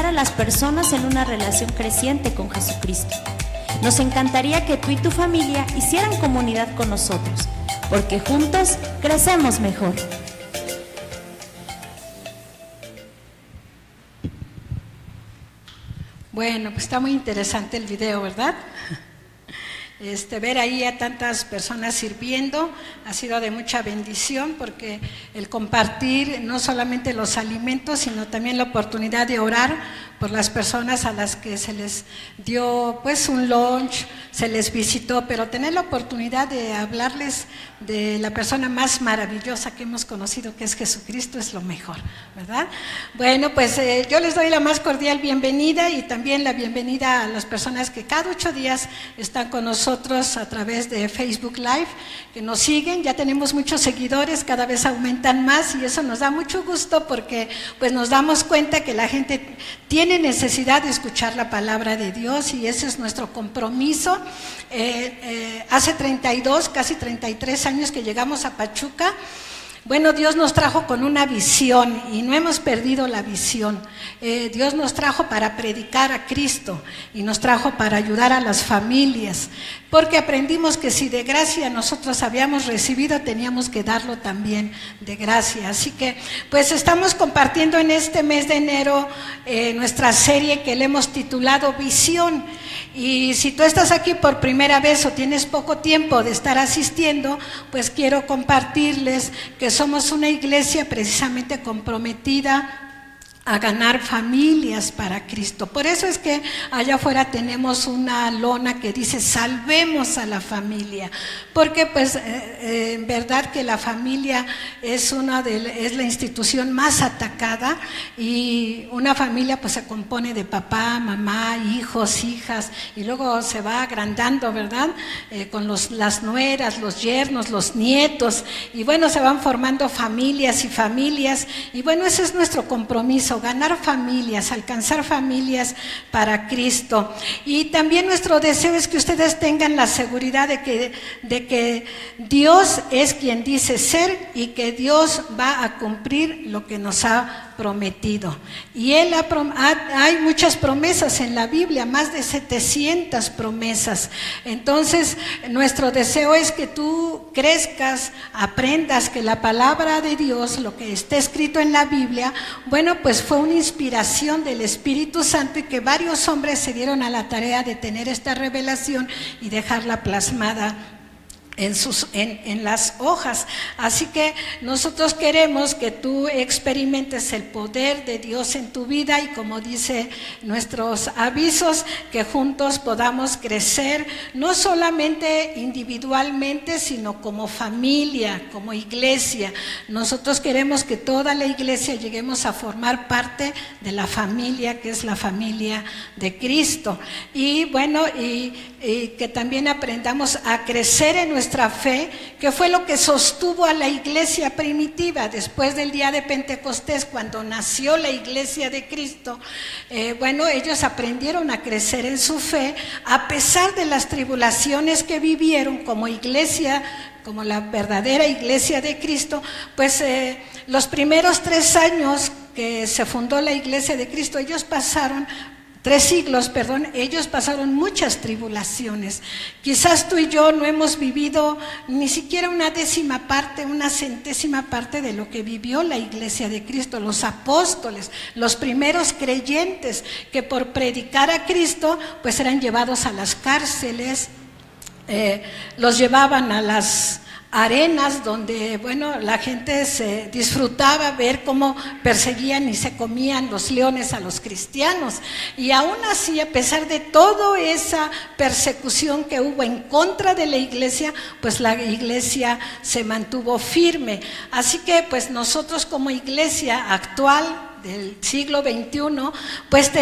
a las personas en una relación creciente con Jesucristo. Nos encantaría que tú y tu familia hicieran comunidad con nosotros, porque juntos crecemos mejor. Bueno, pues está muy interesante el video, ¿verdad? Ver ahí a tantas personas sirviendo ha sido de mucha bendición, porque el compartir no solamente los alimentos, sino también la oportunidad de orar por las personas a las que se les dio pues un lunch, se les visitó, pero tener la oportunidad de hablarles de la persona más maravillosa que hemos conocido, que es Jesucristo, es lo mejor, ¿verdad? Bueno, pues yo les doy la más cordial bienvenida, y también la bienvenida a las personas que cada 8 días están con nosotros a través de Facebook Live, que nos siguen. Ya tenemos muchos seguidores, cada vez aumentan más, y eso nos da mucho gusto, porque pues nos damos cuenta que la gente tiene necesidad de escuchar la palabra de Dios, y ese es nuestro compromiso. Hace 32, casi 33 años que llegamos a Pachuca. Bueno, Dios nos trajo con una visión y no hemos perdido la visión. Dios nos trajo para predicar a Cristo y nos trajo para ayudar a las familias, porque aprendimos que si de gracia nosotros habíamos recibido, teníamos que darlo también de gracia. Así que pues estamos compartiendo en este mes de enero nuestra serie que le hemos titulado Visión. Y si tú estás aquí por primera vez o tienes poco tiempo de estar asistiendo, pues quiero compartirles que somos una iglesia precisamente comprometida a ganar familias para Cristo. Por eso es que allá afuera tenemos una lona que dice salvemos a la familia, porque pues en verdad que la familia es la institución más atacada, y una familia pues se compone de papá, mamá, hijos, hijas, y luego se va agrandando, ¿verdad? Con las nueras, los yernos, los nietos, y bueno, se van formando familias y familias, y bueno, ese es nuestro compromiso, ganar familias, alcanzar familias para Cristo. Y también nuestro deseo es que ustedes tengan la seguridad de que Dios es quien dice ser, y que Dios va a cumplir lo que nos ha prometido. Y hay muchas promesas en la Biblia, más de 700 promesas. Entonces, nuestro deseo es que tú crezcas, aprendas que la palabra de Dios, lo que está escrito en la Biblia, bueno, pues fue una inspiración del Espíritu Santo, y que varios hombres se dieron a la tarea de tener esta revelación y dejarla plasmada en las hojas. Así que nosotros queremos que tú experimentes el poder de Dios en tu vida, y como dice nuestros avisos, que juntos podamos crecer, no solamente individualmente, sino como familia, como iglesia. Nosotros queremos que toda la iglesia lleguemos a formar parte de la familia, que es la familia de Cristo. Y bueno, y que también aprendamos a crecer en nuestra fe, que fue lo que sostuvo a la iglesia primitiva después del día de Pentecostés, cuando nació la iglesia de Cristo. Bueno, ellos aprendieron a crecer en su fe a pesar de las tribulaciones que vivieron como iglesia, como la verdadera iglesia de Cristo. Pues los primeros 3 años que se fundó la iglesia de Cristo, ellos pasaron 3 siglos, ellos pasaron muchas tribulaciones. Quizás tú y yo no hemos vivido ni siquiera una 10ª parte, una 100ª parte de lo que vivió la iglesia de Cristo, los apóstoles, los primeros creyentes que por predicar a Cristo pues eran llevados a las cárceles, los llevaban a las arenas donde, bueno, la gente se disfrutaba ver cómo perseguían y se comían los leones a los cristianos. Y aún así, a pesar de toda esa persecución que hubo en contra de la iglesia, pues la iglesia se mantuvo firme. Así que pues nosotros como iglesia actual del siglo XXI, pues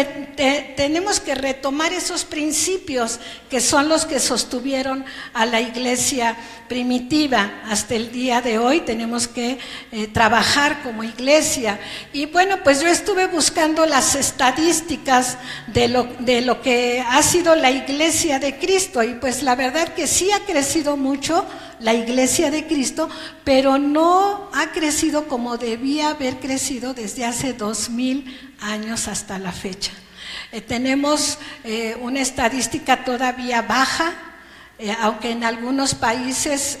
tenemos que retomar esos principios que son los que sostuvieron a la iglesia primitiva. Hasta el día de hoy tenemos que trabajar como iglesia. Y bueno, pues yo estuve buscando las estadísticas de lo que ha sido la iglesia de Cristo, y pues la verdad que sí ha crecido mucho la Iglesia de Cristo, pero no ha crecido como debía haber crecido desde hace 2000 años hasta la fecha. Tenemos una estadística todavía baja, aunque en algunos países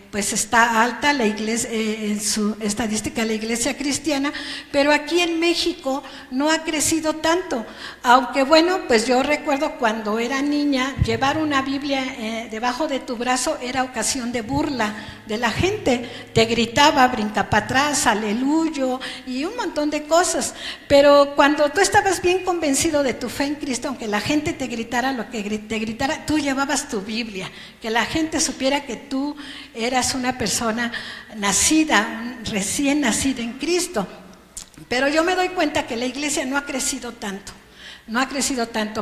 pues está alta la iglesia, en su estadística la iglesia cristiana, pero aquí en México no ha crecido tanto, aunque bueno, pues yo recuerdo cuando era niña, llevar una Biblia debajo de tu brazo era ocasión de burla de la gente, te gritaba, brinca para atrás, aleluya, y un montón de cosas, pero cuando tú estabas bien convencido de tu fe en Cristo, aunque la gente te gritara lo que te gritara, tú llevabas tu Biblia, que la gente supiera que tú eras una persona nacida, recién nacida en Cristo. Pero yo me doy cuenta que la iglesia no ha crecido tanto,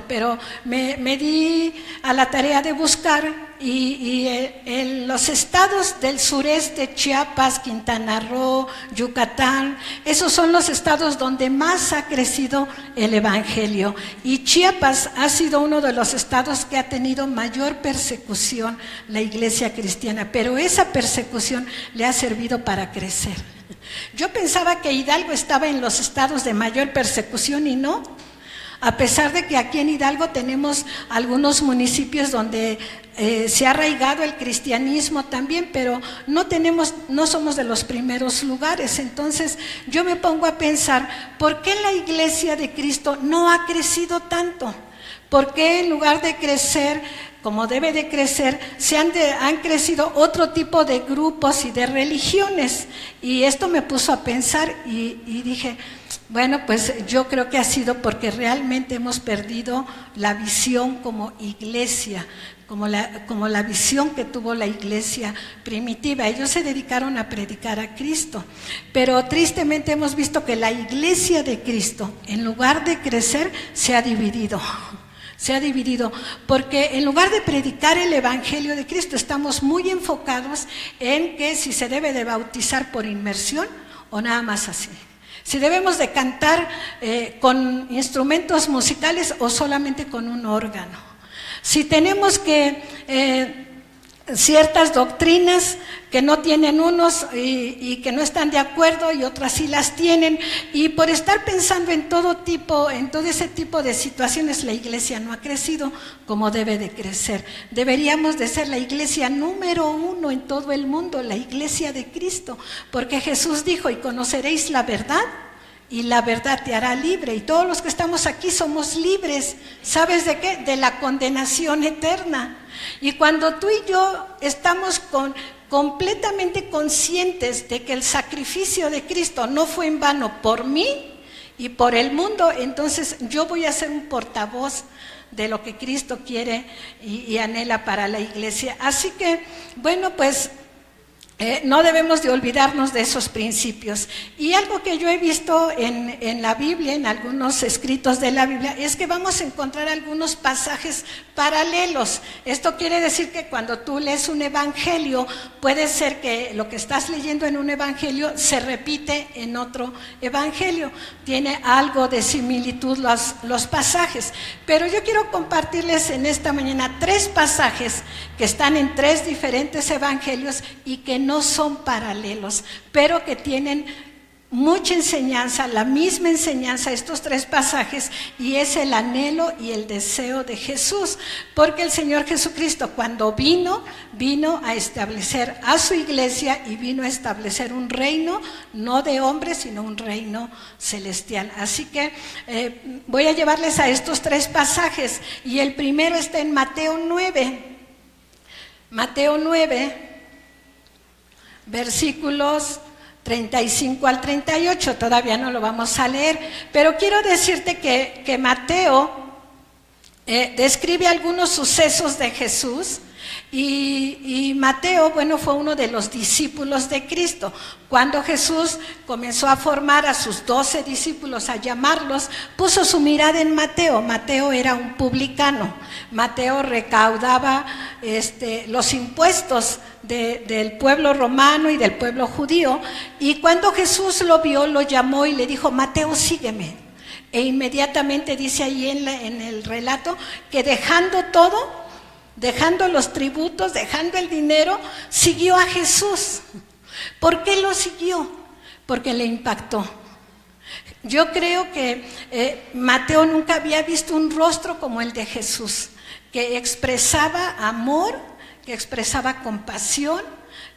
pero me di a la tarea de buscar y en los estados del sureste, Chiapas, Quintana Roo, Yucatán, esos son los estados donde más ha crecido el evangelio, y Chiapas ha sido uno de los estados que ha tenido mayor persecución la iglesia cristiana, pero esa persecución le ha servido para crecer. Yo pensaba que Hidalgo estaba en los estados de mayor persecución y no. A pesar de que aquí en Hidalgo tenemos algunos municipios donde se ha arraigado el cristianismo también, pero no somos de los primeros lugares. Entonces yo me pongo a pensar, ¿por qué la iglesia de Cristo no ha crecido tanto? ¿Por qué en lugar de crecer como debe de crecer, han crecido otro tipo de grupos y de religiones? Y esto me puso a pensar y dije, bueno, pues yo creo que ha sido porque realmente hemos perdido la visión como iglesia, como la visión que tuvo la iglesia primitiva. Ellos se dedicaron a predicar a Cristo, pero tristemente hemos visto que la iglesia de Cristo, en lugar de crecer, se ha dividido, porque en lugar de predicar el evangelio de Cristo, estamos muy enfocados en que si se debe de bautizar por inmersión o nada más así. Si debemos de cantar con instrumentos musicales o solamente con un órgano. Si tenemos que ciertas doctrinas que no tienen unos y que no están de acuerdo y otras sí las tienen, y por estar pensando en todo ese tipo de situaciones, la iglesia no ha crecido como debe de crecer. Deberíamos de ser la iglesia número 1 en todo el mundo, la iglesia de Cristo, porque Jesús dijo, y conoceréis la verdad, y la verdad te hará libre, y todos los que estamos aquí somos libres. ¿Sabes de qué? De la condenación eterna. Y cuando tú y yo estamos completamente conscientes de que el sacrificio de Cristo no fue en vano por mí y por el mundo, entonces yo voy a ser un portavoz de lo que Cristo quiere y anhela para la iglesia. Así que, bueno, pues no debemos de olvidarnos de esos principios. Y algo que yo he visto en la Biblia, en algunos escritos de la Biblia, es que vamos a encontrar algunos pasajes paralelos. Esto quiere decir que cuando tú lees un evangelio, puede ser que lo que estás leyendo en un evangelio se repite en otro evangelio. Tiene algo de similitud los pasajes. Pero yo quiero compartirles en esta mañana 3 pasajes que están en 3 diferentes evangelios y que no son paralelos, pero que tienen mucha enseñanza, la misma enseñanza, estos 3 pasajes, y es el anhelo y el deseo de Jesús, porque el Señor Jesucristo, cuando vino a establecer a su iglesia y vino a establecer un reino, no de hombres, sino un reino celestial. Así que voy a llevarles a estos 3 pasajes, y el primero está en Mateo 9, versículos 35 al 38, todavía no lo vamos a leer, pero quiero decirte que Mateo describe algunos sucesos de Jesús, y Mateo, bueno, fue uno de los discípulos de Cristo. Cuando Jesús comenzó a formar a sus 12 discípulos, a llamarlos, puso su mirada en Mateo. Mateo era un publicano. Mateo recaudaba los impuestos del pueblo romano y del pueblo judío, y cuando Jesús lo vio, lo llamó y le dijo, Mateo, sígueme. E inmediatamente dice ahí en el relato que dejando todo, dejando los tributos, dejando el dinero, siguió a Jesús. ¿Por qué lo siguió? Porque le impactó. Yo creo que Mateo nunca había visto un rostro como el de Jesús, que expresaba amor, que expresaba compasión,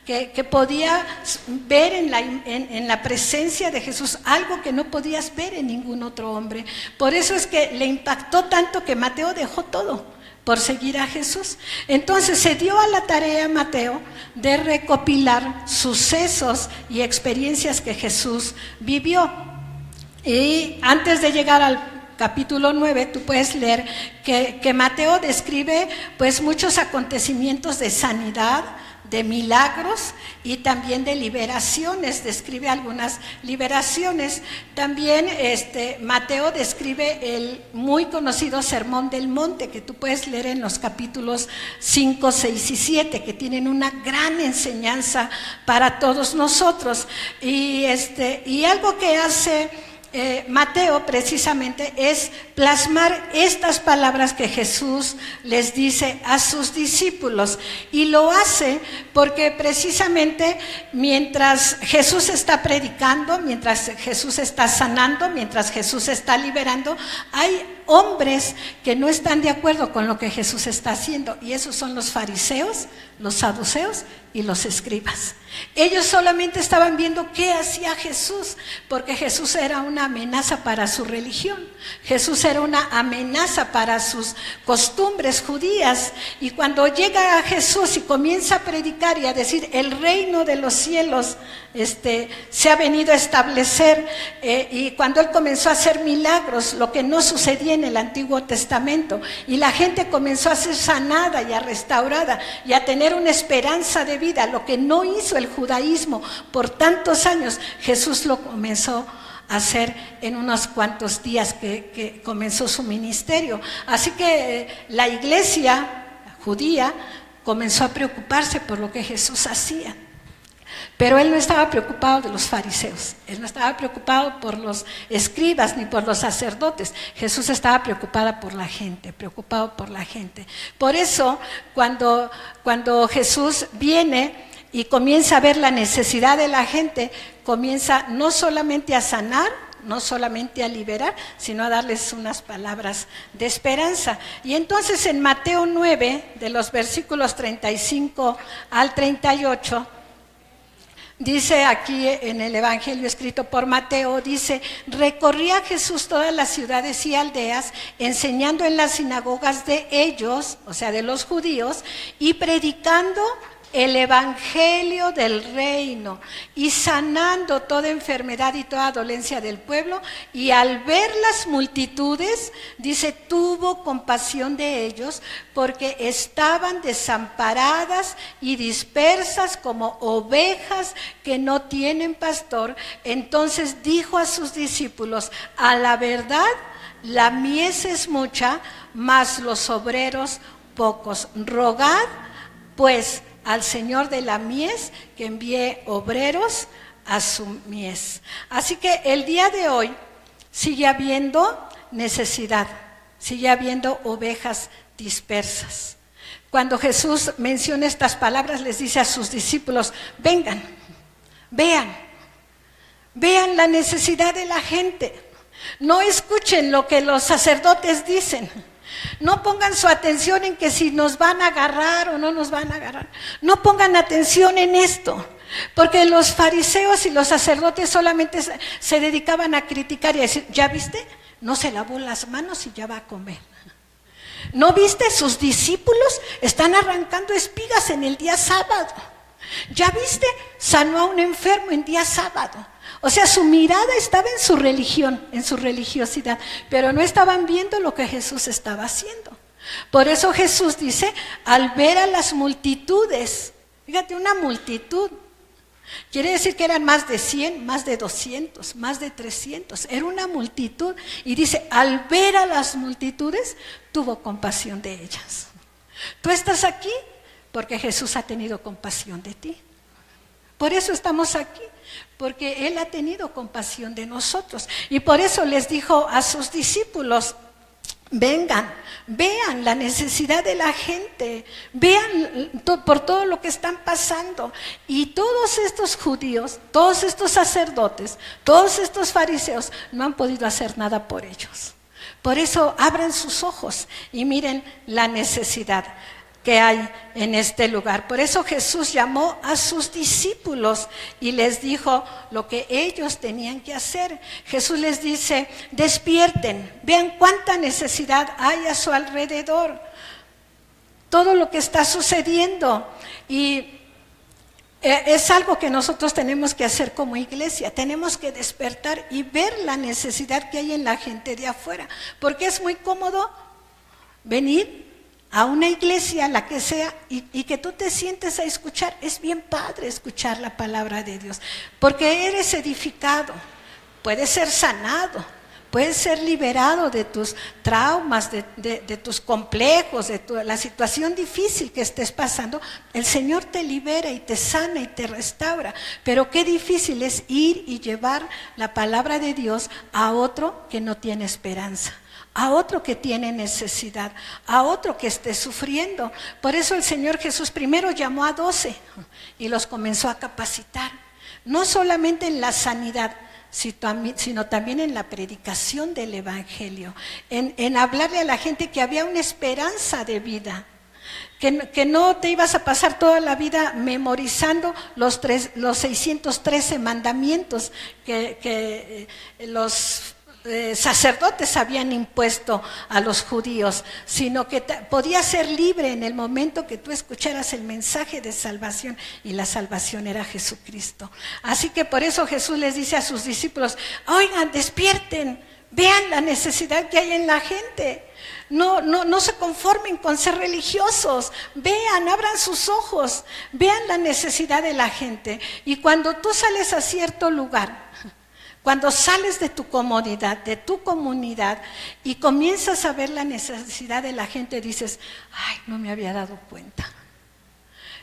que podía ver en la presencia de Jesús algo que no podías ver en ningún otro hombre. Por eso es que le impactó tanto que Mateo dejó todo por seguir a Jesús. Entonces se dio a la tarea Mateo de recopilar sucesos y experiencias que Jesús vivió. Y antes de llegar al capítulo 9, tú puedes leer que Mateo describe pues muchos acontecimientos de sanidad, de milagros y también de liberaciones, describe algunas liberaciones. También Mateo describe el muy conocido Sermón del Monte, que tú puedes leer en los capítulos 5, 6 y 7, que tienen una gran enseñanza para todos nosotros. Y algo que hace Mateo precisamente es plasmar estas palabras que Jesús les dice a sus discípulos, y lo hace porque precisamente mientras Jesús está predicando, mientras Jesús está sanando, mientras Jesús está liberando, hay hombres que no están de acuerdo con lo que Jesús está haciendo, y esos son los fariseos, los saduceos y los escribas. Ellos solamente estaban viendo qué hacía Jesús, porque Jesús era una amenaza para su religión, Jesús era una amenaza para sus costumbres judías. Y cuando llega a Jesús y comienza a predicar y a decir el reino de los cielos se ha venido a establecer, y cuando él comenzó a hacer milagros, lo que no sucedía en el Antiguo Testamento, y la gente comenzó a ser sanada y a restaurada y a tener una esperanza de vida, lo que no hizo el judaísmo por tantos años, Jesús lo comenzó a hacer en unos cuantos días que comenzó su ministerio. Así que la iglesia judía comenzó a preocuparse por lo que Jesús hacía. Pero él no estaba preocupado de los fariseos, él no estaba preocupado por los escribas ni por los sacerdotes. Jesús estaba preocupado por la gente. Por eso, cuando Jesús viene y comienza a ver la necesidad de la gente, comienza no solamente a sanar, no solamente a liberar, sino a darles unas palabras de esperanza. Y entonces en Mateo 9, de los versículos 35 al 38, dice aquí en el Evangelio escrito por Mateo, dice: recorría Jesús todas las ciudades y aldeas, enseñando en las sinagogas de ellos, o sea de los judíos, y predicando el evangelio del reino, y sanando toda enfermedad y toda dolencia del pueblo. Y al ver las multitudes, dice, tuvo compasión de ellos, porque estaban desamparadas y dispersas como ovejas que no tienen pastor. Entonces dijo a sus discípulos: a la verdad, la mies es mucha, mas los obreros pocos. Rogad pues al Señor de la mies que envíe obreros a su mies. Así que el día de hoy sigue habiendo necesidad, sigue habiendo ovejas dispersas. Cuando Jesús menciona estas palabras, les dice a sus discípulos: vengan, vean la necesidad de la gente. No escuchen lo que los sacerdotes dicen. No pongan su atención en que si nos van a agarrar o no nos van a agarrar. No pongan atención en esto, porque los fariseos y los sacerdotes solamente se dedicaban a criticar y a decir: ¿ya viste? No se lavó las manos y ya va a comer. ¿No viste? Sus discípulos están arrancando espigas en el día sábado. ¿Ya viste? Sanó a un enfermo en día sábado. O sea, su mirada estaba en su religión, en su religiosidad, pero no estaban viendo lo que Jesús estaba haciendo. Por eso Jesús dice: al ver a las multitudes, fíjate, una multitud, quiere decir que eran más de 100, más de 200, más de 300, era una multitud, y dice: al ver a las multitudes, tuvo compasión de ellas. Tú estás aquí porque Jesús ha tenido compasión de ti. Por eso estamos aquí, porque Él ha tenido compasión de nosotros. Y por eso les dijo a sus discípulos: vengan, vean la necesidad de la gente, vean por todo lo que están pasando. Y todos estos judíos, todos estos sacerdotes, todos estos fariseos no han podido hacer nada por ellos. Por eso abran sus ojos y miren la necesidad que hay en este lugar. Por eso Jesús llamó a sus discípulos y les dijo lo que ellos tenían que hacer. Jesús les dice, despierten, vean cuánta necesidad hay a su alrededor, todo lo que está sucediendo. Y es algo que nosotros tenemos que hacer como iglesia, tenemos que despertar y ver la necesidad que hay en la gente de afuera, porque es muy cómodo venir a una iglesia, la que sea, y que tú te sientes a escuchar. Es bien padre escuchar la palabra de Dios, porque eres edificado, puedes ser sanado, puedes ser liberado de tus traumas, de tus complejos, la situación difícil que estés pasando. El Señor te libera y te sana y te restaura, pero qué difícil es ir y llevar la palabra de Dios a otro que no tiene esperanza, a otro que tiene necesidad, a otro que esté sufriendo. Por eso el Señor Jesús primero llamó a 12 y los comenzó a capacitar, no solamente en la sanidad, sino también en la predicación del Evangelio, en hablarle a la gente que había una esperanza de vida, que no te ibas a pasar toda la vida memorizando los 613 mandamientos que los sacerdotes habían impuesto a los judíos, sino que podías ser libre en el momento que tú escucharas el mensaje de salvación, y la salvación era Jesucristo. Así que por eso Jesús les dice a sus discípulos, oigan, despierten, vean la necesidad que hay en la gente. No se conformen con ser religiosos, vean, abran sus ojos, vean la necesidad de la gente. Y cuando tú sales a cierto lugar, cuando sales de tu comodidad, de tu comunidad, y comienzas a ver la necesidad de la gente, dices, ay, no me había dado cuenta.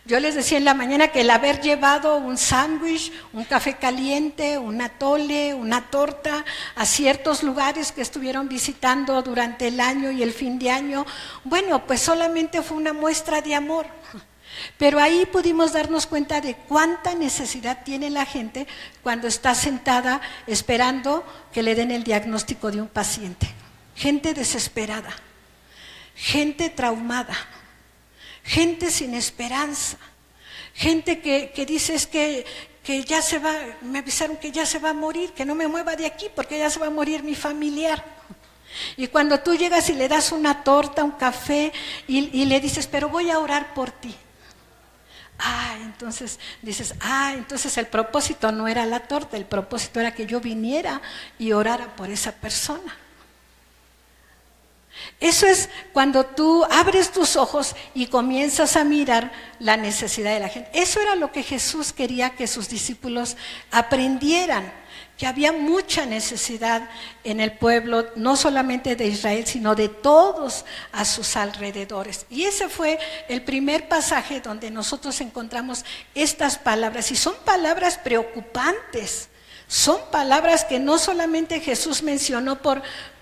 Yo les decía en la mañana que el haber llevado un sándwich, un café caliente, un atole, una torta a ciertos lugares que estuvieron visitando durante el año y el fin de año, bueno, pues solamente fue una muestra de amor. Pero ahí pudimos darnos cuenta de cuánta necesidad tiene la gente cuando está sentada esperando que le den el diagnóstico de un paciente. Gente desesperada, gente traumada, gente sin esperanza, gente que dice es que ya se va, me avisaron que ya se va a morir, que no me mueva de aquí porque ya se va a morir mi familiar. Y cuando tú llegas y le das una torta, un café y le dices, pero voy a orar por ti. Entonces dices, entonces el propósito no era la torta, el propósito era que yo viniera y orara por esa persona. Eso es cuando tú abres tus ojos y comienzas a mirar la necesidad de la gente. Eso era lo que Jesús quería que sus discípulos aprendieran, que había mucha necesidad en el pueblo, no solamente de Israel, sino de todos a sus alrededores. Y ese fue el primer pasaje donde nosotros encontramos estas palabras, y son palabras preocupantes, son palabras que no solamente Jesús mencionó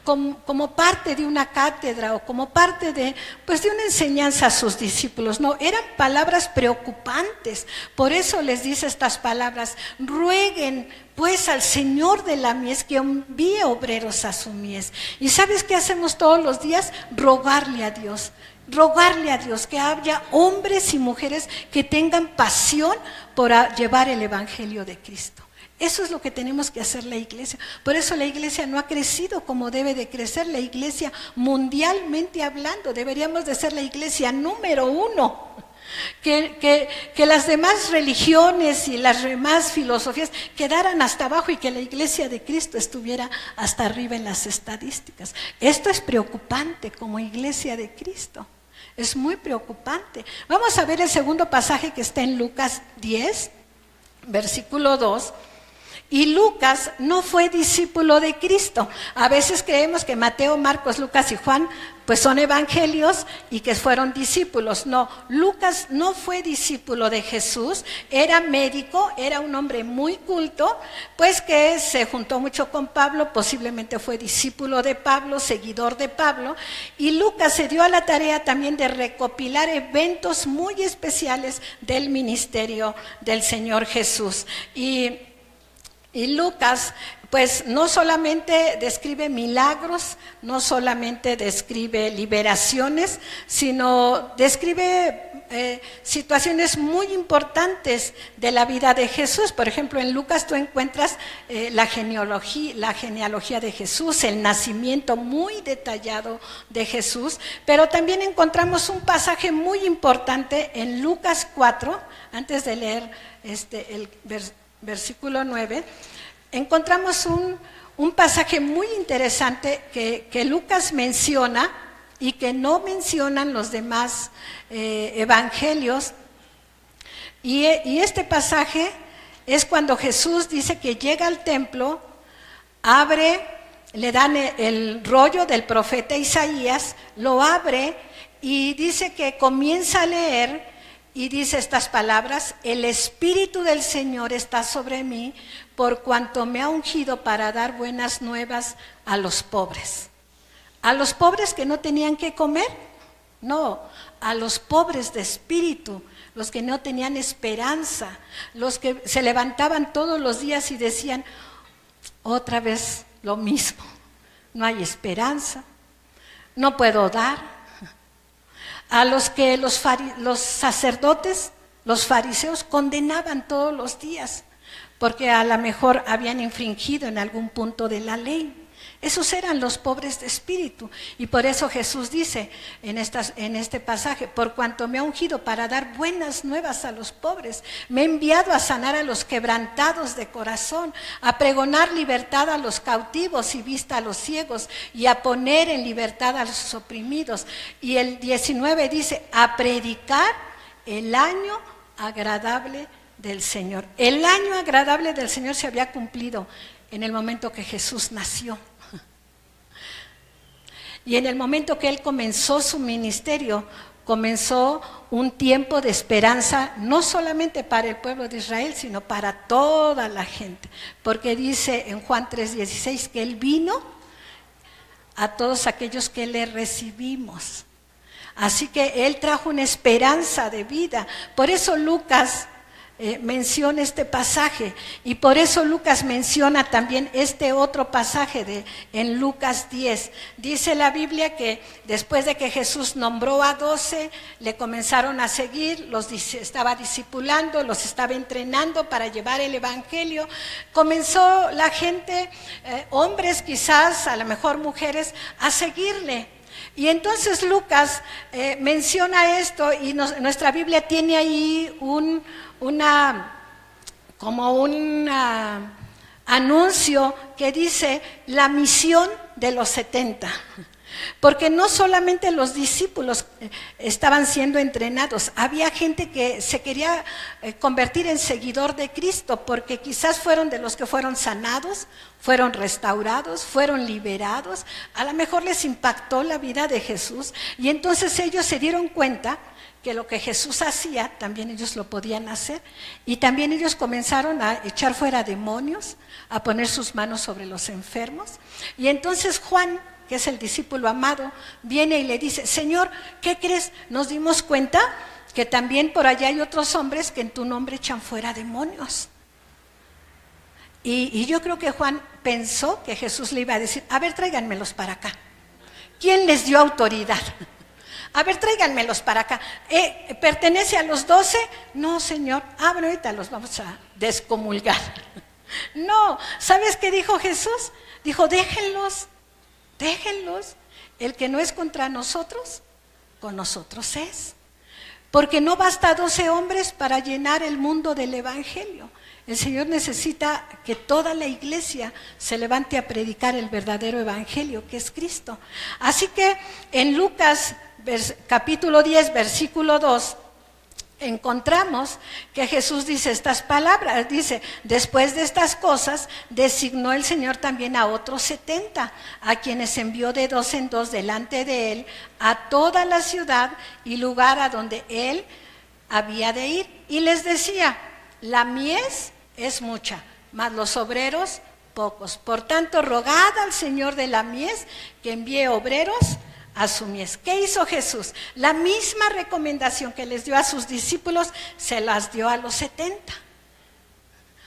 como parte de una cátedra o como parte de una enseñanza a sus discípulos. No, eran palabras preocupantes. Por eso les dice estas palabras: rueguen pues al Señor de la mies que envíe obreros a su mies. ¿Y sabes qué hacemos todos los días? Rogarle a Dios que haya hombres y mujeres que tengan pasión por llevar el Evangelio de Cristo. Eso es lo que tenemos que hacer la iglesia. Por eso la iglesia no ha crecido como debe de crecer. La iglesia, mundialmente hablando, deberíamos de ser la iglesia número 1. Que las demás religiones y las demás filosofías quedaran hasta abajo y que la iglesia de Cristo estuviera hasta arriba en las estadísticas. Esto es preocupante como iglesia de Cristo. Es muy preocupante. Vamos a ver el segundo pasaje que está en Lucas 10, versículo 2. Y Lucas no fue discípulo de Cristo. A veces creemos que Mateo, Marcos, Lucas y Juan pues son evangelios y que fueron discípulos. No, Lucas no fue discípulo de Jesús, era médico, era un hombre muy culto, pues que se juntó mucho con Pablo, posiblemente fue discípulo de Pablo, seguidor de Pablo, y Lucas se dio a la tarea también de recopilar eventos muy especiales del ministerio del Señor Jesús. Y Lucas, pues no solamente describe milagros, no solamente describe liberaciones, sino describe situaciones muy importantes de la vida de Jesús. Por ejemplo, en Lucas tú encuentras la genealogía de Jesús, el nacimiento muy detallado de Jesús, pero también encontramos un pasaje muy importante en Lucas 4, antes de leer el versículo 9, encontramos un pasaje muy interesante que Lucas menciona y que no mencionan los demás evangelios. Y este pasaje es cuando Jesús dice que llega al templo, abre, le dan el rollo del profeta Isaías, lo abre y dice que comienza a leer. Y dice estas palabras: el Espíritu del Señor está sobre mí, por cuanto me ha ungido para dar buenas nuevas a los pobres. ¿A los pobres que no tenían que comer? No, a los pobres de espíritu, los que no tenían esperanza, los que se levantaban todos los días y decían, otra vez lo mismo, no hay esperanza, no puedo dar. A los que los sacerdotes, los fariseos, condenaban todos los días, porque a lo mejor habían infringido en algún punto de la ley. Esos eran los pobres de espíritu, y por eso Jesús dice en este pasaje: por cuanto me ha ungido para dar buenas nuevas a los pobres, me ha enviado a sanar a los quebrantados de corazón, a pregonar libertad a los cautivos y vista a los ciegos, y a poner en libertad a los oprimidos. Y el 19 dice: a predicar el año agradable del Señor. El año agradable del Señor se había cumplido en el momento que Jesús nació. Y en el momento que Él comenzó su ministerio, comenzó un tiempo de esperanza, no solamente para el pueblo de Israel, sino para toda la gente. Porque dice en Juan 3:16 que Él vino a todos aquellos que le recibimos. Así que Él trajo una esperanza de vida. Por eso Lucas menciona este pasaje, y por eso Lucas menciona también este otro pasaje en Lucas 10. Dice la Biblia que después de que Jesús nombró a 12, le comenzaron a seguir, los estaba discipulando, los estaba entrenando para llevar el evangelio. Comenzó la gente, hombres quizás, a lo mejor mujeres, a seguirle. Y entonces Lucas menciona esto, y nuestra Biblia tiene ahí un anuncio que dice la misión de los 70. Porque no solamente los discípulos estaban siendo entrenados, había gente que se quería convertir en seguidor de Cristo, porque quizás fueron de los que fueron sanados, fueron restaurados, fueron liberados, a lo mejor les impactó la vida de Jesús, y entonces ellos se dieron cuenta que lo que Jesús hacía, también ellos lo podían hacer, y también ellos comenzaron a echar fuera demonios, a poner sus manos sobre los enfermos. Y entonces Juan, que es el discípulo amado, viene y le dice: Señor, ¿qué crees? Nos dimos cuenta que también por allá hay otros hombres que en tu nombre echan fuera demonios. Y yo creo que Juan pensó que Jesús le iba a decir: a ver, tráiganmelos para acá. ¿Quién les dio autoridad? A ver, tráiganmelos para acá. ¿Pertenece a los 12? No, Señor. Bueno, ahorita los vamos a descomulgar. No, ¿sabes qué dijo Jesús? Dijo: déjenlos. El que no es contra nosotros, con nosotros es. Porque no basta 12 hombres para llenar el mundo del evangelio. El Señor necesita que toda la iglesia se levante a predicar el verdadero evangelio, que es Cristo. Así que en Lucas capítulo 10, versículo 2, encontramos que Jesús dice estas palabras, dice, después de estas cosas, designó el Señor también a otros 70, a quienes envió de 2 en 2 delante de él, a toda la ciudad y lugar a donde él había de ir. Y les decía, la mies es mucha, mas los obreros pocos. Por tanto, rogad al Señor de la mies que envíe obreros a su mies. ¿Qué hizo Jesús? La misma recomendación que les dio a sus discípulos, se las dio a los 70.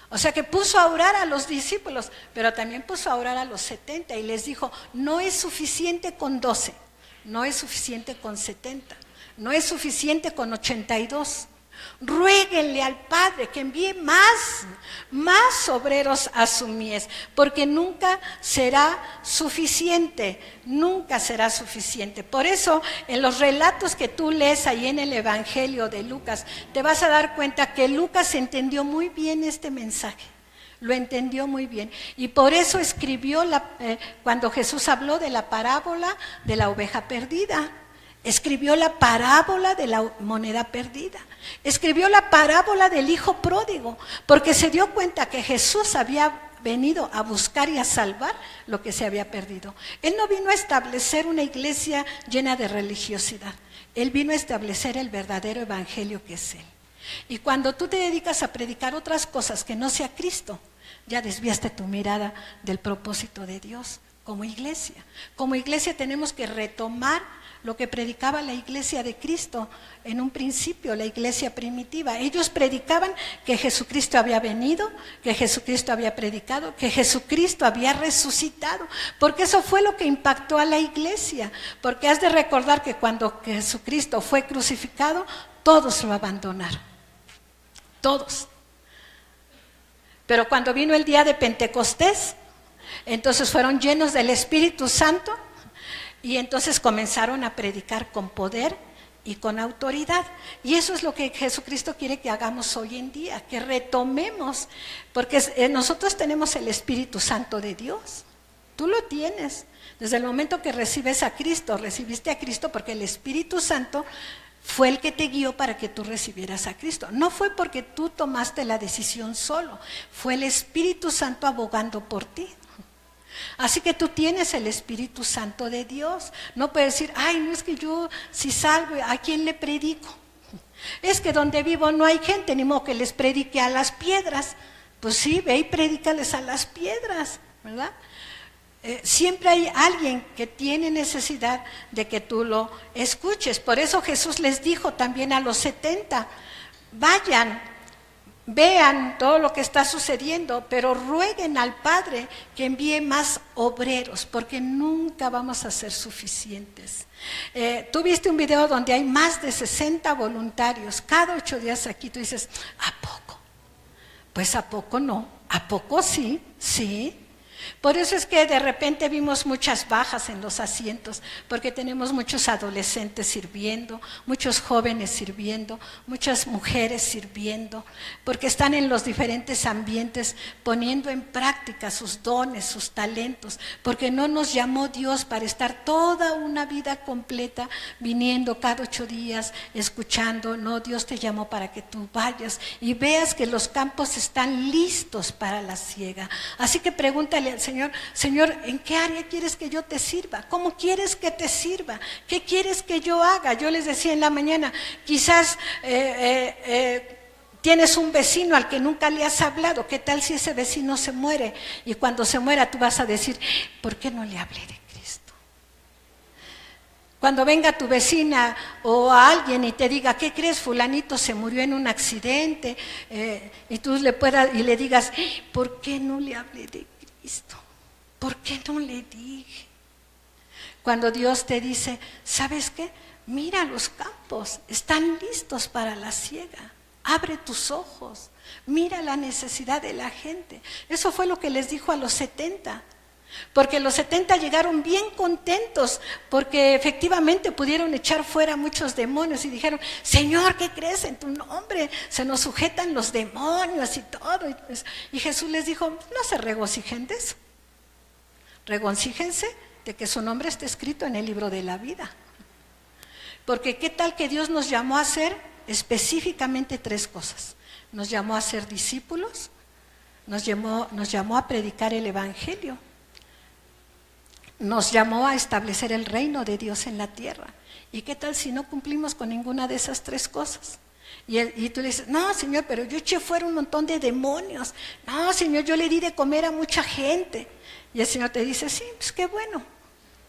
O sea que puso a orar a los discípulos, pero también puso a orar a los 70 y les dijo, no es suficiente con 12, no es suficiente con 70, no es suficiente con 82. Ruéguenle al Padre que envíe más obreros a su mies, porque nunca será suficiente, nunca será suficiente. Por eso, en los relatos que tú lees ahí en el Evangelio de Lucas, te vas a dar cuenta que Lucas entendió muy bien este mensaje. Lo entendió muy bien y por eso escribió cuando Jesús habló de la parábola de la oveja perdida. Escribió la parábola de la moneda perdida. Escribió la parábola del hijo pródigo, porque se dio cuenta que Jesús había venido a buscar y a salvar lo que se había perdido. Él no vino a establecer una iglesia llena de religiosidad. Él vino a establecer el verdadero evangelio que es Él. Y cuando tú te dedicas a predicar otras cosas que no sea Cristo, ya desviaste tu mirada del propósito de Dios como iglesia. Como iglesia tenemos que retomar lo que predicaba la iglesia de Cristo en un principio, la iglesia primitiva. Ellos predicaban que Jesucristo había venido, que Jesucristo había predicado, que Jesucristo había resucitado, porque eso fue lo que impactó a la iglesia. Porque has de recordar que cuando Jesucristo fue crucificado, todos lo abandonaron, todos. Pero cuando vino el día de Pentecostés, entonces fueron llenos del Espíritu Santo, y entonces comenzaron a predicar con poder y con autoridad. Y eso es lo que Jesucristo quiere que hagamos hoy en día, que retomemos, porque nosotros tenemos el Espíritu Santo de Dios. Tú lo tienes. Desde el momento que recibes a Cristo, recibiste a Cristo porque el Espíritu Santo fue el que te guió para que tú recibieras a Cristo. No fue porque tú tomaste la decisión solo, fue el Espíritu Santo abogando por ti. Así que tú tienes el Espíritu Santo de Dios. No puedes decir, ay, no es que yo si salgo, ¿a quién le predico? Es que donde vivo no hay gente, ni modo que les predique a las piedras. Pues sí, ve y predícales a las piedras, ¿verdad? Siempre hay alguien que tiene necesidad de que tú lo escuches. Por eso Jesús les dijo también a los 70, vayan, vean todo lo que está sucediendo, pero rueguen al Padre que envíe más obreros, porque nunca vamos a ser suficientes. Tú viste un video donde hay más de 60 voluntarios, cada 8 días aquí, tú dices, ¿a poco? Pues ¿a poco no? ¿A poco sí? Sí. Por eso es que de repente vimos muchas bajas en los asientos, porque tenemos muchos adolescentes sirviendo, muchos jóvenes sirviendo, muchas mujeres sirviendo, porque están en los diferentes ambientes poniendo en práctica sus dones, sus talentos, porque no nos llamó Dios para estar toda una vida completa viniendo cada 8 días, escuchando. No, Dios te llamó para que tú vayas y veas que los campos están listos para la siega. Así que pregúntale al Señor, Señor, ¿en qué área quieres que yo te sirva? ¿Cómo quieres que te sirva? ¿Qué quieres que yo haga? Yo les decía en la mañana, quizás tienes un vecino al que nunca le has hablado. ¿Qué tal si ese vecino se muere? Y cuando se muera tú vas a decir, ¿por qué no le hablé de Cristo? Cuando venga tu vecina o a alguien y te diga, ¿qué crees? Fulanito se murió en un accidente, y tú le digas, ¿por qué no le hablé de Cristo? ¿Por qué no le dije? Cuando Dios te dice, ¿sabes qué? Mira los campos, están listos para la siega. Abre tus ojos, mira la necesidad de la gente. Eso fue lo que les dijo a los 70. Porque los 70 llegaron bien contentos, porque efectivamente pudieron echar fuera muchos demonios y dijeron, Señor, ¿qué crees? En tu nombre se nos sujetan los demonios y todo. Y Jesús les dijo, no se regocijen de eso. Regocíjense de que su nombre esté escrito en el libro de la vida. Porque qué tal que Dios nos llamó a ser específicamente 3 cosas. Nos llamó a ser discípulos, nos llamó a predicar el Evangelio, nos llamó a establecer el reino de Dios en la tierra. ¿Y qué tal si no cumplimos con ninguna de esas 3 cosas? Y tú le dices, no, Señor, pero yo eché fuera un montón de demonios. No, Señor, yo le di de comer a mucha gente. Y el Señor te dice, sí, pues qué bueno.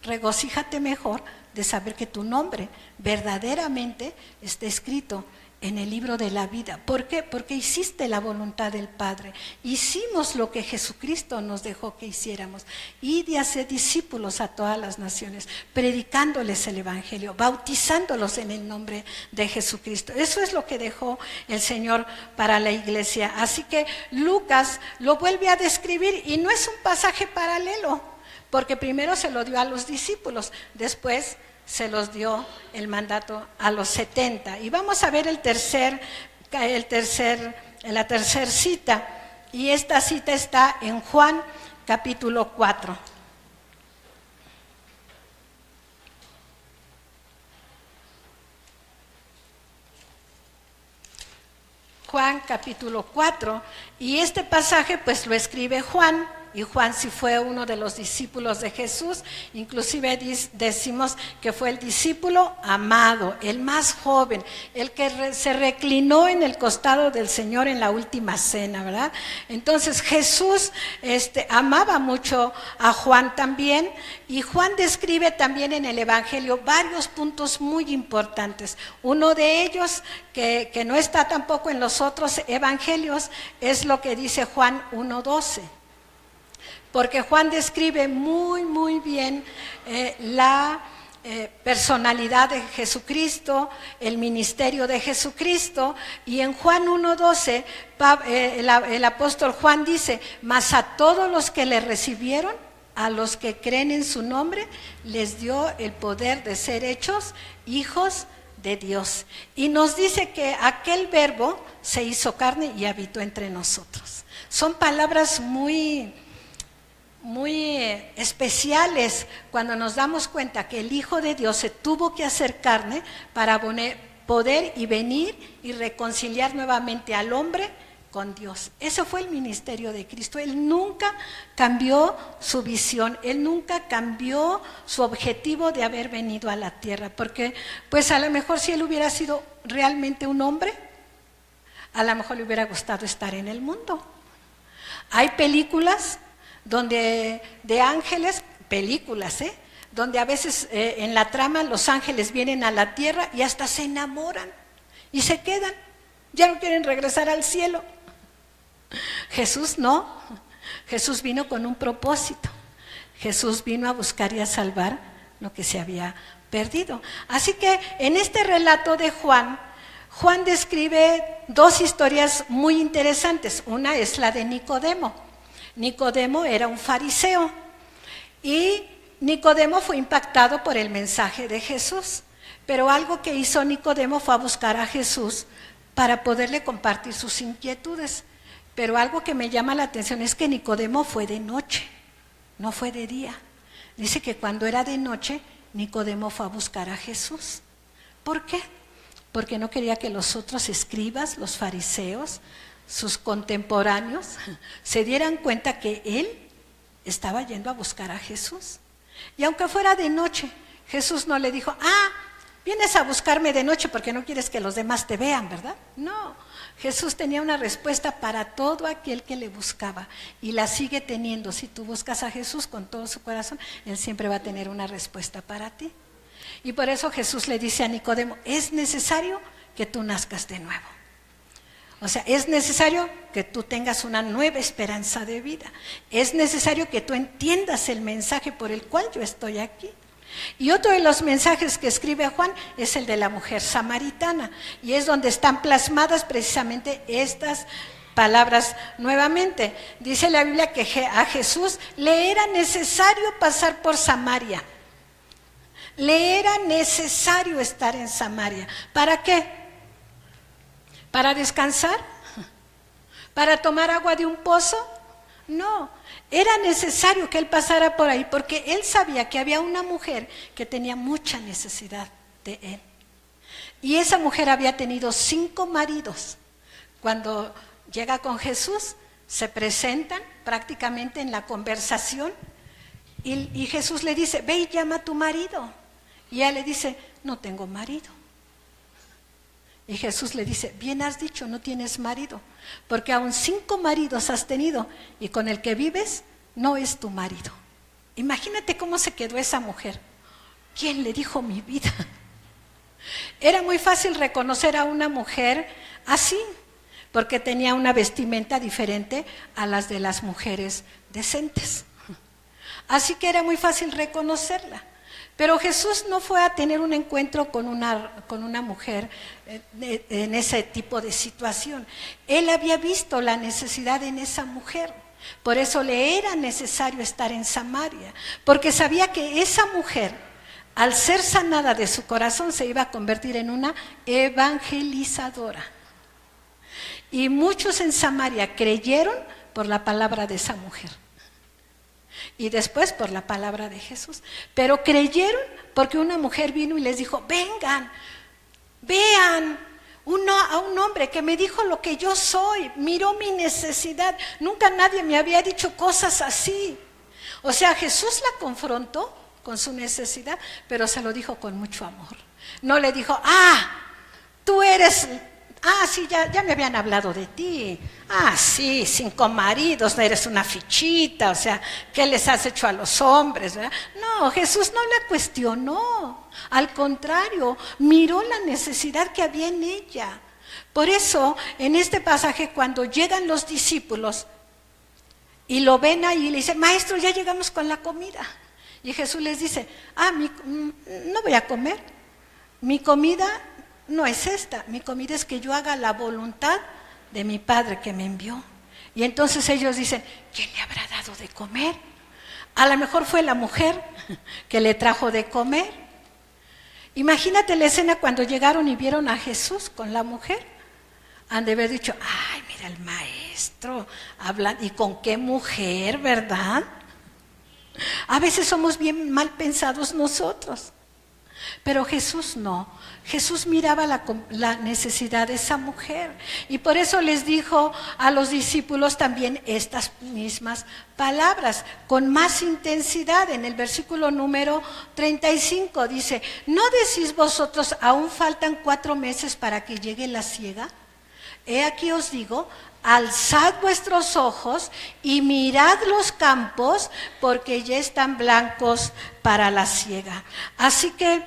Regocíjate mejor de saber que tu nombre verdaderamente está escrito en el libro de la vida. ¿Por qué? Porque hiciste la voluntad del Padre. Hicimos lo que Jesucristo nos dejó que hiciéramos. Id y hacer discípulos a todas las naciones, predicándoles el Evangelio, bautizándolos en el nombre de Jesucristo. Eso es lo que dejó el Señor para la iglesia. Así que Lucas lo vuelve a describir y no es un pasaje paralelo, porque primero se lo dio a los discípulos, después se los dio el mandato a los 70. Y vamos a ver la tercera cita, y esta cita está en Juan capítulo 4. Juan capítulo 4, y este pasaje pues lo escribe Juan. Y Juan sí fue uno de los discípulos de Jesús, inclusive decimos que fue el discípulo amado, el más joven, el que se reclinó en el costado del Señor en la última cena, ¿verdad? Entonces Jesús amaba mucho a Juan también, y Juan describe también en el Evangelio varios puntos muy importantes. Uno de ellos, que no está tampoco en los otros evangelios, es lo que dice Juan 1:12. Porque Juan describe muy, muy bien la personalidad de Jesucristo, el ministerio de Jesucristo, y en Juan 1:12 el apóstol Juan dice, mas a todos los que le recibieron, a los que creen en su nombre, les dio el poder de ser hechos hijos de Dios. Y nos dice que aquel verbo se hizo carne y habitó entre nosotros. Son palabras muy especiales cuando nos damos cuenta que el Hijo de Dios se tuvo que hacer carne para poder y venir y reconciliar nuevamente al hombre con Dios. Ese fue el ministerio de Cristo. Él nunca cambió su visión, Él nunca cambió su objetivo de haber venido a la tierra, porque pues a lo mejor si Él hubiera sido realmente un hombre, a lo mejor le hubiera gustado estar en el mundo. Hay películas donde de ángeles, donde a veces en la trama los ángeles vienen a la tierra y hasta se enamoran y se quedan, ya no quieren regresar al cielo. Jesús no, Jesús vino con un propósito, Jesús vino a buscar y a salvar lo que se había perdido. Así que en este relato de Juan describe 2 historias muy interesantes. Una es la de Nicodemo. Nicodemo era un fariseo y Nicodemo fue impactado por el mensaje de Jesús, pero algo que hizo Nicodemo fue a buscar a Jesús para poderle compartir sus inquietudes. Pero algo que me llama la atención es que Nicodemo fue de noche, no fue de día. Dice que cuando era de noche, Nicodemo fue a buscar a Jesús. ¿Por qué? Porque no quería que los otros escribas, los fariseos, sus contemporáneos, se dieran cuenta que él estaba yendo a buscar a Jesús. Y aunque fuera de noche, Jesús no le dijo, vienes a buscarme de noche porque no quieres que los demás te vean, ¿verdad? No, Jesús tenía una respuesta para todo aquel que le buscaba y la sigue teniendo. Si tú buscas a Jesús con todo su corazón, Él siempre va a tener una respuesta para ti. Y por eso Jesús le dice a Nicodemo, es necesario que tú nazcas de nuevo. O sea, es necesario que tú tengas una nueva esperanza de vida. Es necesario que tú entiendas el mensaje por el cual yo estoy aquí. Y otro de los mensajes que escribe Juan es el de la mujer samaritana. Y es donde están plasmadas precisamente estas palabras nuevamente. Dice la Biblia que a Jesús le era necesario pasar por Samaria. Le era necesario estar en Samaria. ¿Para qué? ¿Para descansar? ¿Para tomar agua de un pozo? No, era necesario que él pasara por ahí porque él sabía que había una mujer que tenía mucha necesidad de él. Y esa mujer había tenido 5 maridos. Cuando llega con Jesús, se presentan prácticamente en la conversación y Jesús le dice, ve y llama a tu marido. Y ella le dice, no tengo marido. Y Jesús le dice, bien has dicho, no tienes marido, porque aún 5 maridos has tenido y con el que vives no es tu marido. Imagínate cómo se quedó esa mujer. ¿Quién le dijo mi vida? Era muy fácil reconocer a una mujer así, porque tenía una vestimenta diferente a las de las mujeres decentes. Así que era muy fácil reconocerla. Pero Jesús no fue a tener un encuentro con una mujer en ese tipo de situación. Él había visto la necesidad en esa mujer. Por eso le era necesario estar en Samaria, porque sabía que esa mujer, al ser sanada de su corazón, se iba a convertir en una evangelizadora. Y muchos en Samaria creyeron por la palabra de esa mujer. Y después por la palabra de Jesús. Pero creyeron porque una mujer vino y les dijo, vengan, vean a un hombre que me dijo lo que yo soy, miró mi necesidad. Nunca nadie me había dicho cosas así. O sea, Jesús la confrontó con su necesidad, pero se lo dijo con mucho amor. No le dijo, tú eres... sí, ya me habían hablado de ti. Sí, 5 maridos, eres una fichita, o sea, ¿qué les has hecho a los hombres? ¿Verdad? No, Jesús no la cuestionó, al contrario, miró la necesidad que había en ella. Por eso, en este pasaje, cuando llegan los discípulos y lo ven ahí, le dicen, maestro, ya llegamos con la comida. Y Jesús les dice, no voy a comer, mi comida no es esta, mi comida es que yo haga la voluntad de mi Padre que me envió. Y entonces ellos dicen, ¿quién le habrá dado de comer? A lo mejor fue la mujer que le trajo de comer. Imagínate la escena cuando llegaron y vieron a Jesús con la mujer. Han de haber dicho, mira el maestro, hablan, ¿y con qué mujer, verdad? A veces somos bien mal pensados nosotros. Pero Jesús no, Jesús miraba la necesidad de esa mujer y por eso les dijo a los discípulos también estas mismas palabras, con más intensidad. En el versículo número 35 dice, ¿no decís vosotros, aún faltan 4 meses para que llegue la siega? He aquí os digo, alzad vuestros ojos y mirad los campos, porque ya están blancos para la siega. Así que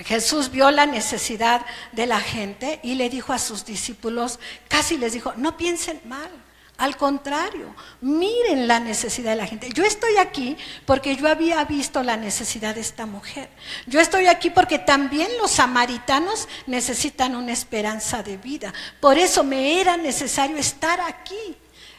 Jesús vio la necesidad de la gente y le dijo a sus discípulos, casi les dijo, no piensen mal, al contrario, miren la necesidad de la gente. Yo estoy aquí porque yo había visto la necesidad de esta mujer. Yo estoy aquí porque también los samaritanos necesitan una esperanza de vida. Por eso me era necesario estar aquí,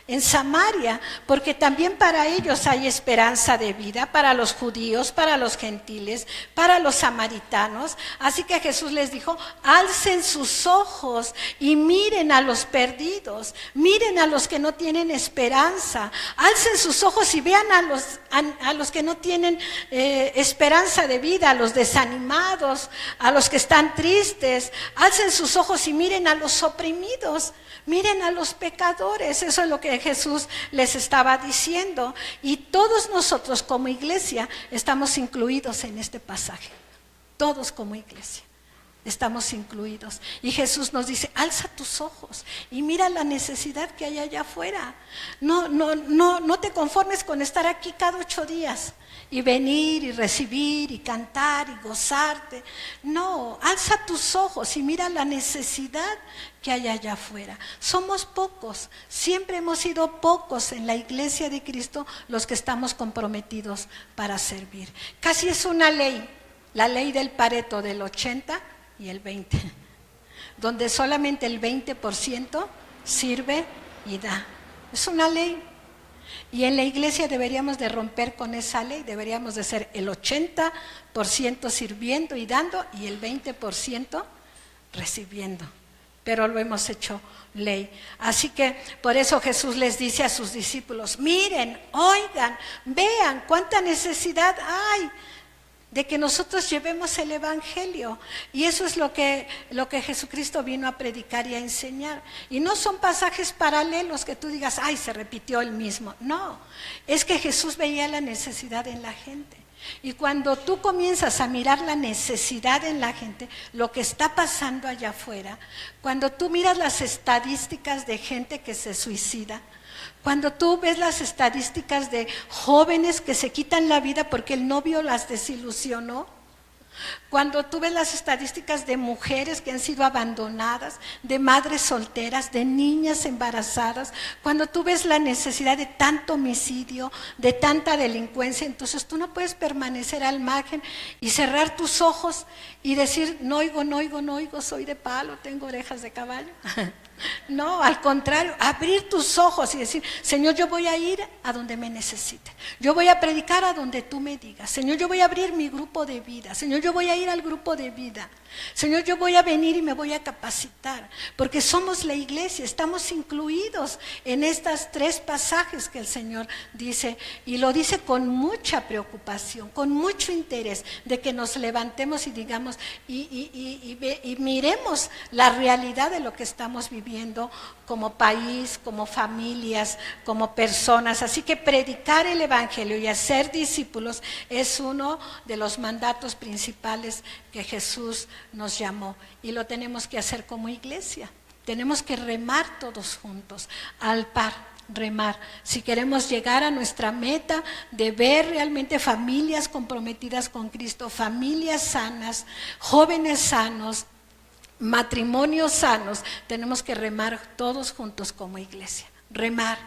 en Samaria, porque también para ellos hay esperanza de vida, para los judíos, para los gentiles, para los samaritanos. Así que Jesús les dijo, alcen sus ojos y miren a los perdidos, miren a los que no tienen esperanza, alcen sus ojos y vean a los que no tienen esperanza de vida, a los desanimados, a los que están tristes, alcen sus ojos y miren a los oprimidos. Miren a los pecadores, eso es lo que Jesús les estaba diciendo. Y todos nosotros como iglesia estamos incluidos en este pasaje. Todos como iglesia estamos incluidos. Y Jesús nos dice, alza tus ojos y mira la necesidad que hay allá afuera. No te conformes con estar aquí cada 8 días. Y venir y recibir y cantar y gozarte. No, alza tus ojos y mira la necesidad que hay allá afuera. Somos pocos, siempre hemos sido pocos en la iglesia de Cristo los que estamos comprometidos para servir. Casi es una ley, la ley del Pareto del 80 y el 20, donde solamente el 20% sirve y da. Es una ley. Y en la iglesia deberíamos de romper con esa ley, deberíamos de ser el 80% sirviendo y dando y el 20% recibiendo. Pero lo hemos hecho ley. Así que por eso Jesús les dice a sus discípulos, miren, oigan, vean cuánta necesidad hay de que nosotros llevemos el Evangelio. Y eso es lo que Jesucristo vino a predicar y a enseñar. Y no son pasajes paralelos que tú digas, ay, se repitió el mismo. No, es que Jesús veía la necesidad en la gente. Y cuando tú comienzas a mirar la necesidad en la gente, lo que está pasando allá afuera, cuando tú miras las estadísticas de gente que se suicida, cuando tú ves las estadísticas de jóvenes que se quitan la vida porque el novio las desilusionó, cuando tú ves las estadísticas de mujeres que han sido abandonadas, de madres solteras, de niñas embarazadas, cuando tú ves la necesidad de tanto homicidio, de tanta delincuencia, entonces tú no puedes permanecer al margen y cerrar tus ojos y decir, no oigo, no oigo, no oigo, soy de palo, tengo orejas de caballo. No, al contrario, abrir tus ojos y decir, Señor, yo voy a ir a donde me necesite. Yo voy a predicar a donde tú me digas. Señor, yo voy a abrir mi grupo de vida. Señor, yo voy a ir al grupo de vida. Señor, yo voy a venir y me voy a capacitar. Porque somos la iglesia, estamos incluidos en estos 3 pasajes que el Señor dice. Y lo dice con mucha preocupación, con mucho interés, de que nos levantemos y digamos, y miremos la realidad de lo que estamos viviendo como país, como familias, como personas. Así que predicar el Evangelio y hacer discípulos es uno de los mandatos principales que Jesús nos llamó, y lo tenemos que hacer como iglesia. Tenemos que remar todos juntos, al par, remar. Si queremos llegar a nuestra meta de ver realmente familias comprometidas con Cristo, familias sanas, jóvenes sanos, matrimonios sanos, tenemos que remar todos juntos como iglesia. Remar.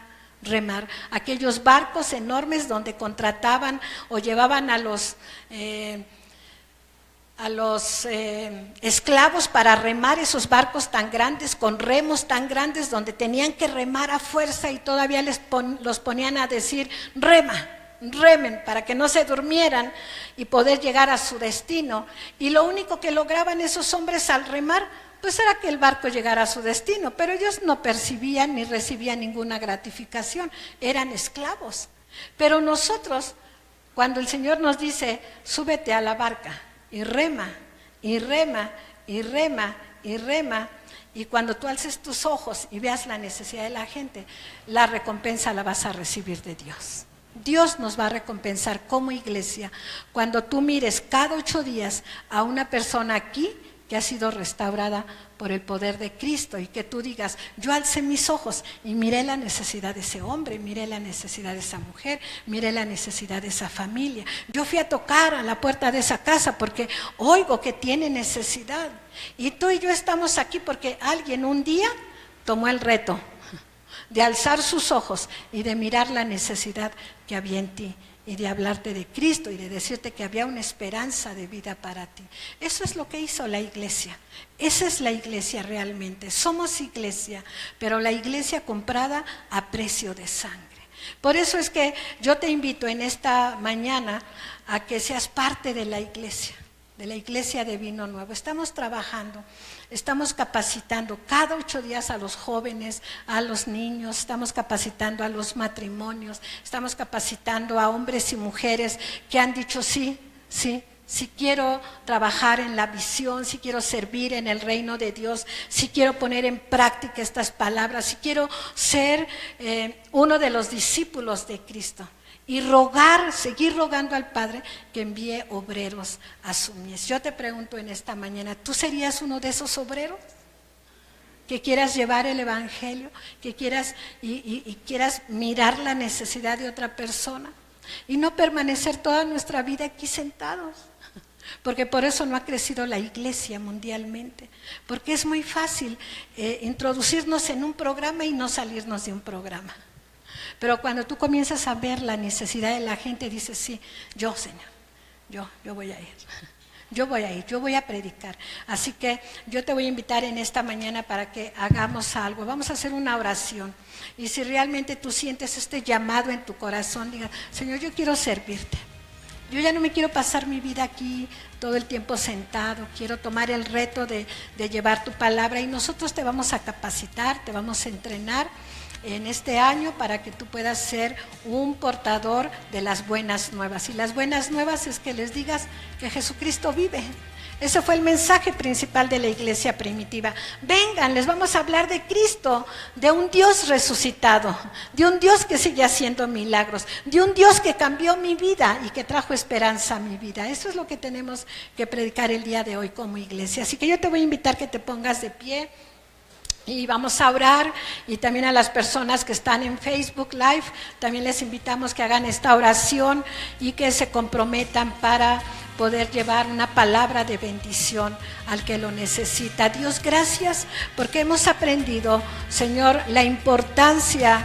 Aquellos barcos enormes donde contrataban o llevaban a los esclavos para remar esos barcos tan grandes, con remos tan grandes, donde tenían que remar a fuerza, y todavía los ponían a decir, remen, para que no se durmieran y poder llegar a su destino. Y lo único que lograban esos hombres al remar, pues era que el barco llegara a su destino, pero ellos no percibían ni recibían ninguna gratificación, eran esclavos. Pero nosotros, cuando el Señor nos dice, súbete a la barca y rema, y rema, y rema, y rema, y cuando tú alces tus ojos y veas la necesidad de la gente, la recompensa la vas a recibir de Dios. Dios nos va a recompensar como iglesia cuando tú mires cada 8 días a una persona aquí que ha sido restaurada por el poder de Cristo, y que tú digas, yo alcé mis ojos y miré la necesidad de ese hombre, miré la necesidad de esa mujer, miré la necesidad de esa familia. Yo fui a tocar a la puerta de esa casa porque oigo que tiene necesidad. Y tú y yo estamos aquí porque alguien un día tomó el reto de alzar sus ojos y de mirar la necesidad que había en ti, y de hablarte de Cristo y de decirte que había una esperanza de vida para ti. Eso es lo que hizo la iglesia. Esa es la iglesia realmente. Somos iglesia, pero la iglesia comprada a precio de sangre. Por eso es que yo te invito en esta mañana a que seas parte de la iglesia de Vino Nuevo. Estamos trabajando, estamos capacitando cada 8 días a los jóvenes, a los niños, estamos capacitando a los matrimonios, estamos capacitando a hombres y mujeres que han dicho sí quiero trabajar en la visión, si quiero servir en el reino de Dios, si quiero poner en práctica estas palabras, si quiero ser uno de los discípulos de Cristo. Y seguir rogando al Padre que envíe obreros a su mies. Yo te pregunto en esta mañana, ¿tú serías uno de esos obreros? Que quieras llevar el Evangelio, que quieras y quieras mirar la necesidad de otra persona y no permanecer toda nuestra vida aquí sentados. Porque por eso no ha crecido la iglesia mundialmente. Porque es muy fácil introducirnos en un programa y no salirnos de un programa. Pero cuando tú comienzas a ver la necesidad de la gente, dices, sí, yo, Señor, yo voy a ir. Yo voy a predicar. Así que yo te voy a invitar en esta mañana para que hagamos algo. Vamos a hacer una oración. Y si realmente tú sientes este llamado en tu corazón, diga, Señor, yo quiero servirte. Yo ya no me quiero pasar mi vida aquí todo el tiempo sentado. Quiero tomar el reto de llevar tu palabra, y nosotros te vamos a capacitar, te vamos a entrenar en este año para que tú puedas ser un portador de las buenas nuevas. Y las buenas nuevas es que les digas que Jesucristo vive. Ese fue el mensaje principal de la iglesia primitiva. Vengan, les vamos a hablar de Cristo, de un Dios resucitado, de un Dios que sigue haciendo milagros, de un Dios que cambió mi vida y que trajo esperanza a mi vida. Eso es lo que tenemos que predicar el día de hoy como iglesia. Así que yo te voy a invitar que te pongas de pie y vamos a orar, y también a las personas que están en Facebook Live, también les invitamos que hagan esta oración y que se comprometan para poder llevar una palabra de bendición al que lo necesita. Dios, gracias porque hemos aprendido, Señor, la importancia,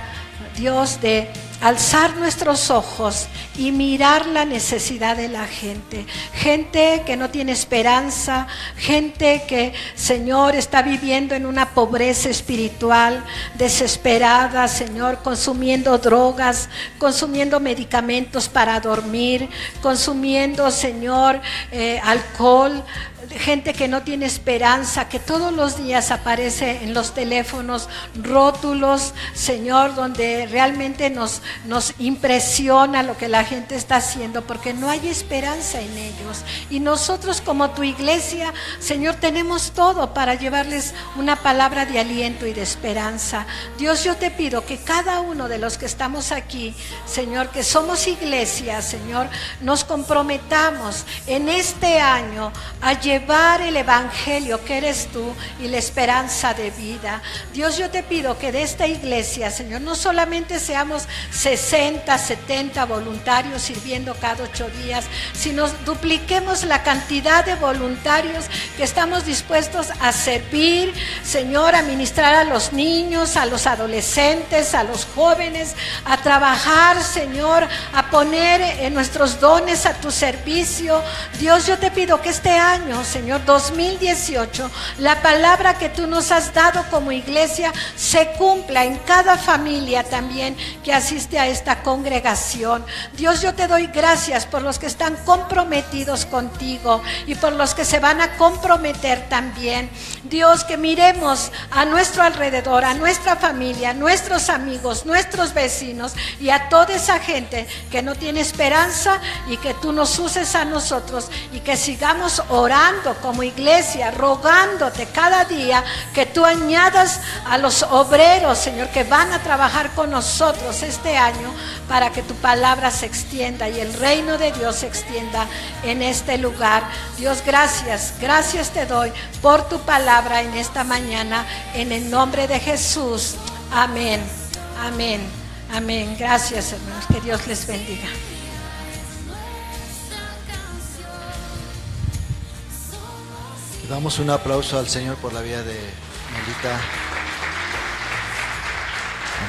Dios, de alzar nuestros ojos y mirar la necesidad de la gente. Gente que no tiene esperanza, gente que, Señor, está viviendo en una pobreza espiritual, desesperada, Señor, consumiendo drogas, consumiendo medicamentos para dormir, consumiendo, Señor, alcohol. Gente que no tiene esperanza, que todos los días aparece en los teléfonos rótulos, Señor, donde realmente nos impresiona lo que la gente está haciendo, porque no hay esperanza en ellos. Y nosotros como tu iglesia, Señor, tenemos todo para llevarles una palabra de aliento y de esperanza. Dios, yo te pido que cada uno de los que estamos aquí, Señor, que somos iglesia, Señor, nos comprometamos en este año a llevar el evangelio que eres tú y la esperanza de vida. Dios, yo te pido que de esta iglesia, Señor, no solamente seamos 60, 70 voluntarios sirviendo cada 8 días, sino dupliquemos la cantidad de voluntarios que estamos dispuestos a servir, Señor, a ministrar a los niños, a los adolescentes, a los jóvenes, a trabajar, Señor, a poner nuestros dones a tu servicio. Dios, yo te pido que este año, Señor, 2018, la palabra que tú nos has dado como iglesia se cumpla en cada familia también que asiste a esta congregación. Dios, yo te doy gracias por los que están comprometidos contigo y por los que se van a comprometer también. Dios, que miremos a nuestro alrededor, a nuestra familia, a nuestros amigos, nuestros vecinos y a toda esa gente que no tiene esperanza, y que tú nos uses a nosotros y que sigamos orando como iglesia, rogándote cada día que tú añadas a los obreros, Señor, que van a trabajar con nosotros este año, para que tu palabra se extienda y el reino de Dios se extienda en este lugar. Dios, gracias te doy por tu palabra en esta mañana, en el nombre de Jesús. Amén, amén, amén. Gracias, hermanos, que Dios les bendiga. Damos un aplauso al Señor por la vida de Melita.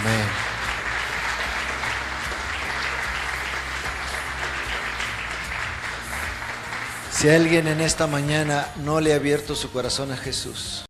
Amén. Si alguien en esta mañana no le ha abierto su corazón a Jesús,